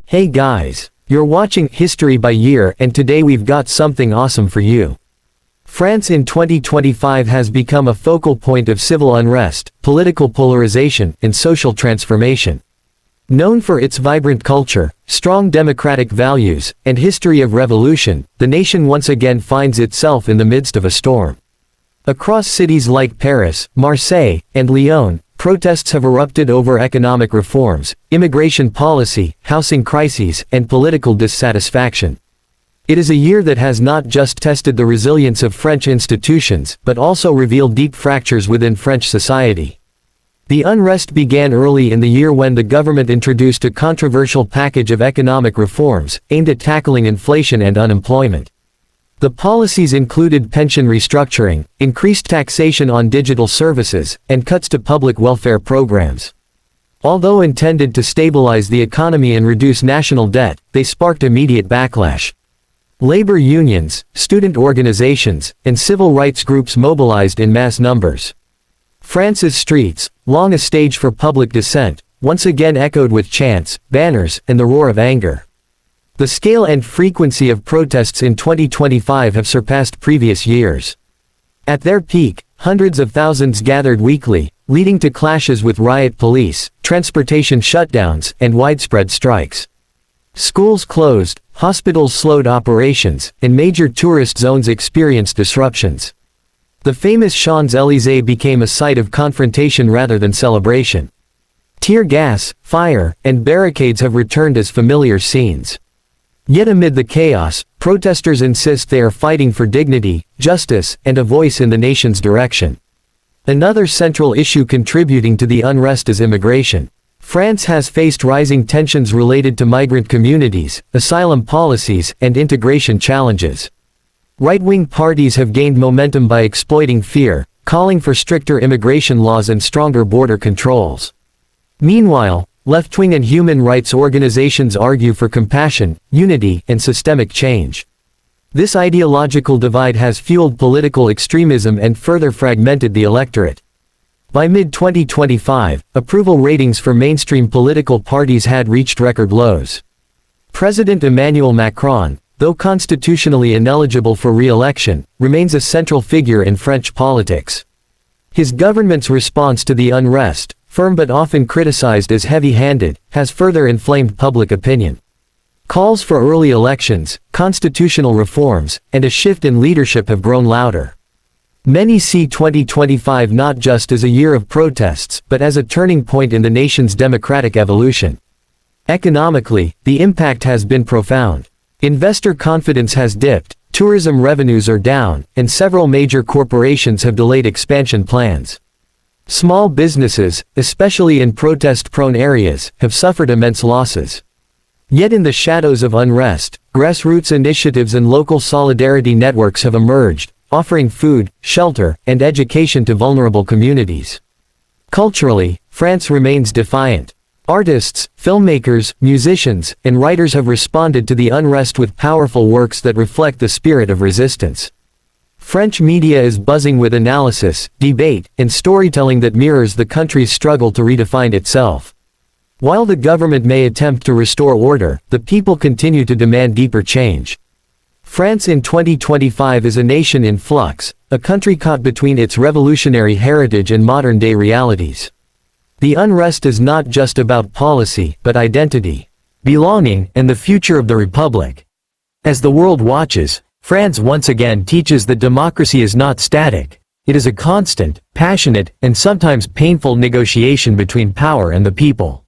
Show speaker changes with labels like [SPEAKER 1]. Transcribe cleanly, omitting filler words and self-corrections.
[SPEAKER 1] Hey guys, you're watching History by Year, and today we've got something awesome for you. France in 2025 has become a focal point of civil unrest, political polarization, and social transformation. Known for its vibrant culture, strong democratic values, and history of revolution, the nation once again finds itself in the midst of a storm. Across cities like Paris, Marseille, and Lyon, protests have erupted over economic reforms, immigration policy, housing crises, and political dissatisfaction. It is a year that has not just tested the resilience of French institutions, but also revealed deep fractures within French society. The unrest began early in the year when the government introduced a controversial package of economic reforms, aimed at tackling inflation and unemployment. The policies included pension restructuring, increased taxation on digital services, and cuts to public welfare programs. Although intended to stabilize the economy and reduce national debt, they sparked immediate backlash. Labor unions, student organizations, and civil rights groups mobilized in mass numbers. France's streets, long a stage for public dissent, once again echoed with chants, banners, and the roar of anger. The scale and frequency of protests in 2025 have surpassed previous years. At their peak, hundreds of thousands gathered weekly, leading to clashes with riot police, transportation shutdowns, and widespread strikes. Schools closed, hospitals slowed operations, and major tourist zones experienced disruptions. The famous Champs-Élysées became a site of confrontation rather than celebration. Tear gas, fire, and barricades have returned as familiar scenes. Yet amid the chaos, protesters insist they are fighting for dignity, justice, and a voice in the nation's direction. Another central issue contributing to the unrest is immigration. France has faced rising tensions related to migrant communities, asylum policies, and integration challenges. Right-wing parties have gained momentum by exploiting fear, calling for stricter immigration laws and stronger border controls. Meanwhile, left-wing and human rights organizations argue for compassion, unity, and systemic change. This ideological divide has fueled political extremism and further fragmented the electorate. By mid-2025, approval ratings for mainstream political parties had reached record lows. President Emmanuel Macron, though constitutionally ineligible for re-election, remains a central figure in French politics. His government's response to the unrest, firm but often criticized as heavy-handed, has further inflamed public opinion. Calls for early elections, constitutional reforms, and a shift in leadership have grown louder. Many see 2025 not just as a year of protests, but as a turning point in the nation's democratic evolution. Economically, the impact has been profound. Investor confidence has dipped, tourism revenues are down, and several major corporations have delayed expansion plans. Small businesses, especially in protest-prone areas, have suffered immense losses. Yet in the shadows of unrest, grassroots initiatives and local solidarity networks have emerged, offering food, shelter, and education to vulnerable communities. Culturally, France remains defiant. Artists, filmmakers, musicians, and writers have responded to the unrest with powerful works that reflect the spirit of resistance. French media is buzzing with analysis, debate, and storytelling that mirrors the country's struggle to redefine itself. While the government may attempt to restore order, the people continue to demand deeper change. France in 2025 is a nation in flux, a country caught between its revolutionary heritage and modern-day realities. The unrest is not just about policy, but identity, belonging, and the future of the republic. As the world watches, France once again teaches that democracy is not static. It is a constant, passionate, and sometimes painful negotiation between power and the people.